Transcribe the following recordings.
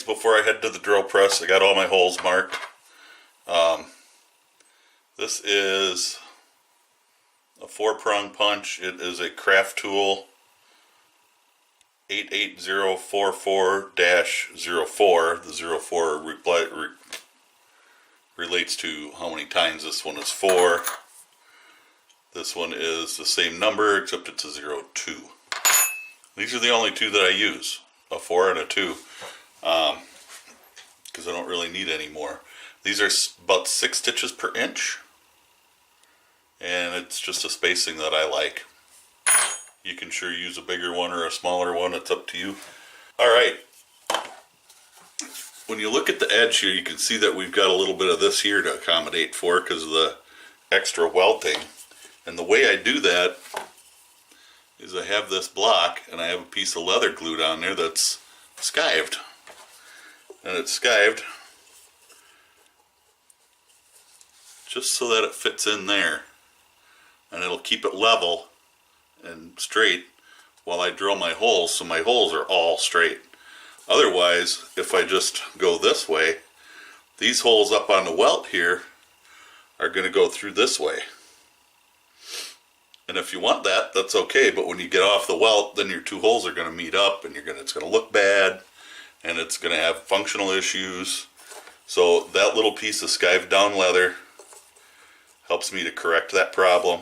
things before I head to the drill press. I got all my holes marked. This is a 4-prong punch. It is a craft tool 88044-04. The 04 relates to how many times this one is 4. This one is the same number except it's a 02. These are the only two that I use, a 4 and a 2, because I don't really need any more. These are about 6 stitches per inch, and it's just a spacing that I like. You can sure use a bigger one or a smaller one, it's up to you. Alright, when you look at the edge here, you can see that we've got a little bit of this here to accommodate for because of the extra welting. And the way I do that is I have this block and I have a piece of leather glued on there that's skived. And it's skived just so that it fits in there. And it'll keep it level and straight while I drill my holes, so my holes are all straight. Otherwise, if I just go this way, these holes up on the welt here are going to go through this way. And if you want that, that's okay, but when you get off the welt, then your two holes are going to meet up and it's going to look bad and it's going to have functional issues. So that little piece of skived down leather helps me to correct that problem.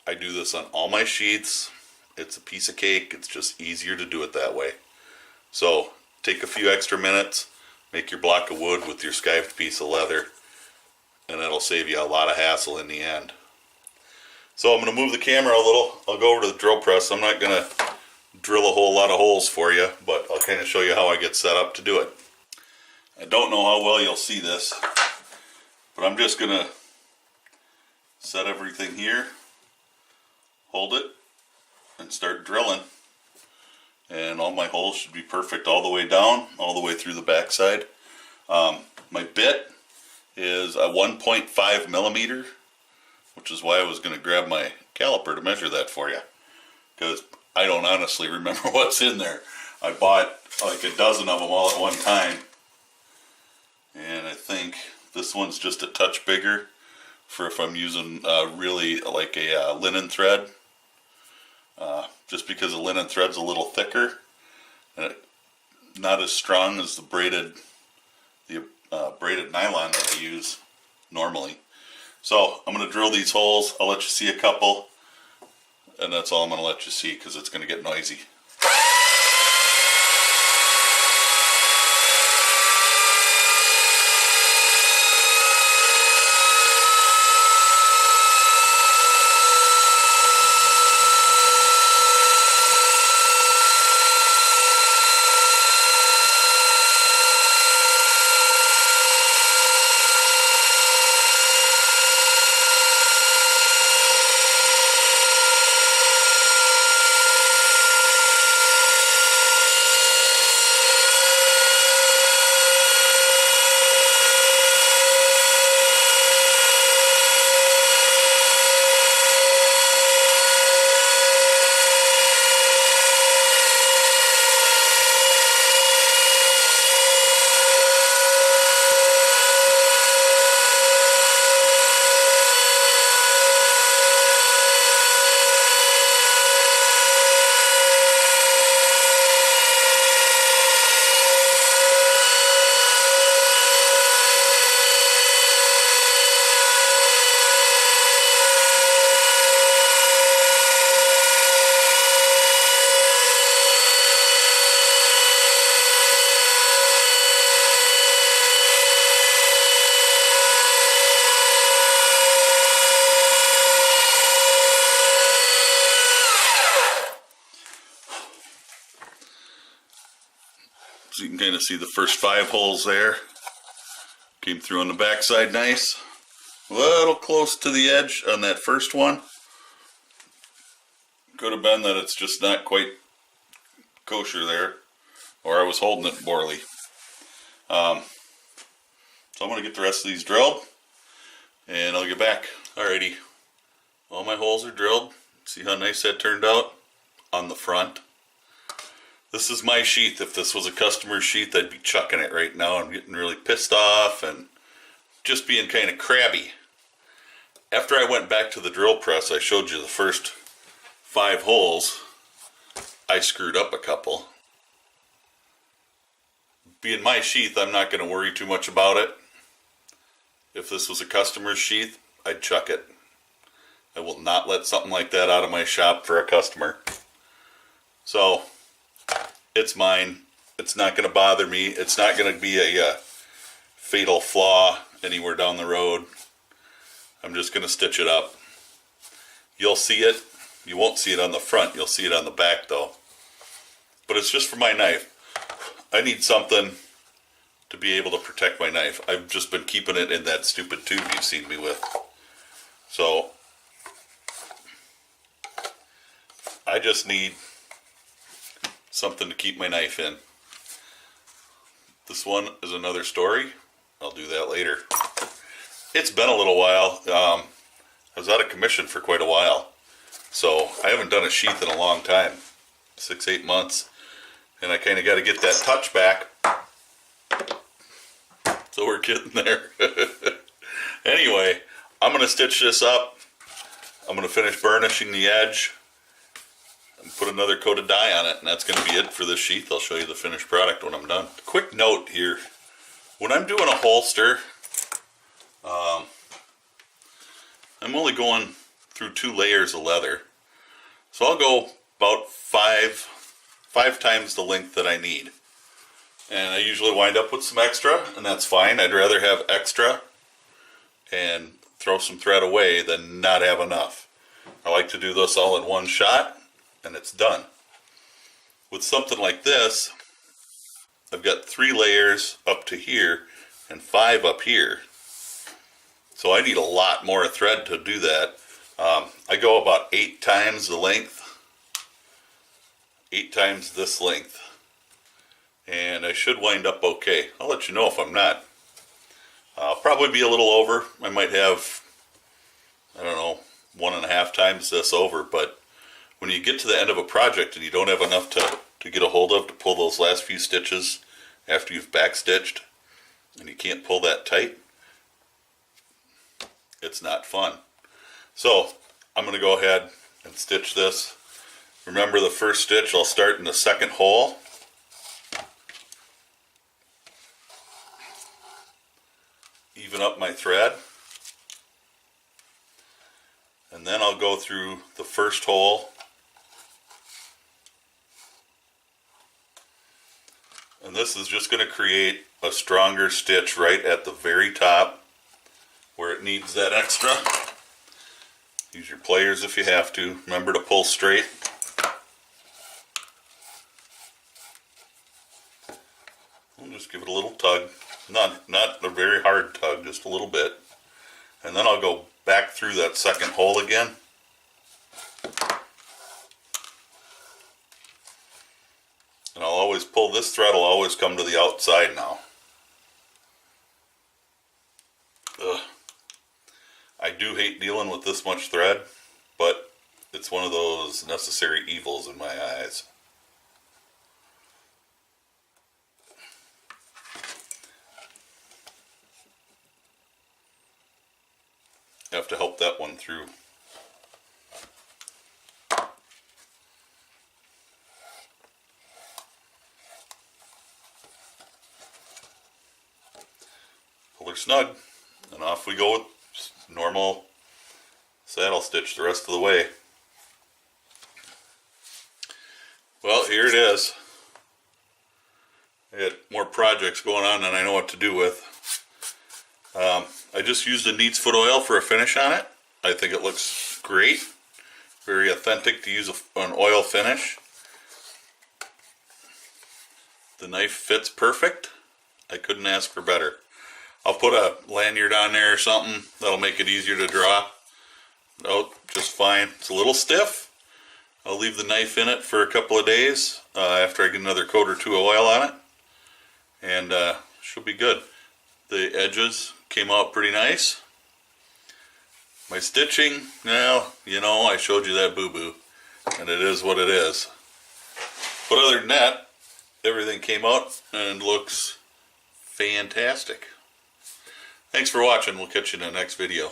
I do this on all my sheaths. It's a piece of cake. It's just easier to do it that way. So take a few extra minutes, make your block of wood with your skived piece of leather, and that'll save you a lot of hassle in the end. So I'm going to move the camera a little. I'll go over to the drill press. I'm not going to drill a whole lot of holes for you, but I'll kind of show you how I get set up to do it. I don't know how well you'll see this, but I'm just going to set everything here, hold it, and start drilling. And all my holes should be perfect all the way down, all the way through the back side. My bit is a 1.5 millimeter, which is why I was going to grab my caliper to measure that for you, because I don't honestly remember what's in there. I bought like a dozen of them all at one time, and I think this one's just a touch bigger for if I'm using really like a linen thread, just because the linen thread's a little thicker and not as strong as the braided nylon that I use normally. So I'm going to drill these holes. I'll let you see a couple, and that's all I'm going to let you see because it's going to get noisy. So you can kind of see the first 5 holes there. Came through on the back side nice. A little close to the edge on that first one. Could have been that it's just not quite kosher there, or I was holding it poorly. So I'm going to get the rest of these drilled and I'll get back. Alrighty, all my holes are drilled. See how nice that turned out on the front. This is my sheath. If this was a customer's sheath, I'd be chucking it right now. I'm getting really pissed off and just being kind of crabby. After I went back to the drill press, I showed you the first 5 holes. I screwed up a couple. Being my sheath, I'm not going to worry too much about it. If this was a customer's sheath, I'd chuck it. I will not let something like that out of my shop for a customer. So, it's mine. It's not going to bother me. It's not going to be a fatal flaw anywhere down the road. I'm just going to stitch it up. You'll see it. You won't see it on the front. You'll see it on the back though. But it's just for my knife. I need something to be able to protect my knife. I've just been keeping it in that stupid tube you've seen me with. So, I just need something to keep my knife in. This one is another story. I'll do that later. It's been a little while. I was out of commission for quite a while. So I haven't done a sheath in a long time. 6-8 months. And I kind of got to get that touch back. So we're getting there. Anyway, I'm going to stitch this up. I'm going to finish burnishing the edge. And put another coat of dye on it. And that's going to be it for this sheath. I'll show you the finished product when I'm done. Quick note here. When I'm doing a holster, I'm only going through 2 layers of leather. So I'll go about five times the length that I need. And I usually wind up with some extra, and that's fine. I'd rather have extra and throw some thread away than not have enough. I like to do this all in one shot, and it's done. With something like this, I've got 3 layers up to here and 5 up here. So I need a lot more thread to do that. I go about 8 times the length. 8 times this length. And I should wind up okay. I'll let you know if I'm not. I'll probably be a little over. I might have, I don't know, 1.5 times this over. But when you get to the end of a project and you don't have enough to get a hold of to pull those last few stitches after you've backstitched, and you can't pull that tight, it's not fun. So I'm going to go ahead and stitch this. Remember, the first stitch, I'll start in the second hole. Even up my thread. And then I'll go through the first hole. And this is just going to create a stronger stitch right at the very top where it needs that extra. Use your pliers if you have to. Remember to pull straight. I'll just give it a little tug. Not a very hard tug, just a little bit. And then I'll go back through that second hole again. And I'll always pull, this thread will always come to the outside now. Ugh. I do hate dealing with this much thread, but it's one of those necessary evils in my eyes. I have to help that one through. Pull her snug, and off we go with normal saddle stitch the rest of the way. Well, here it is. I had more projects going on than I know what to do with. I just used a neat's foot oil for a finish on it. I think it looks great. Very authentic to use an oil finish. The knife fits perfect. I couldn't ask for better. I'll put a lanyard on there or something that'll make it easier to draw. No, just fine. It's a little stiff. I'll leave the knife in it for a couple of days after I get another coat or 2 of oil on it, and should be good. The edges came out pretty nice. My stitching, well, you know, I showed you that boo-boo, and it is what it is. But other than that, everything came out and looks fantastic. Thanks for watching. We'll catch you in the next video.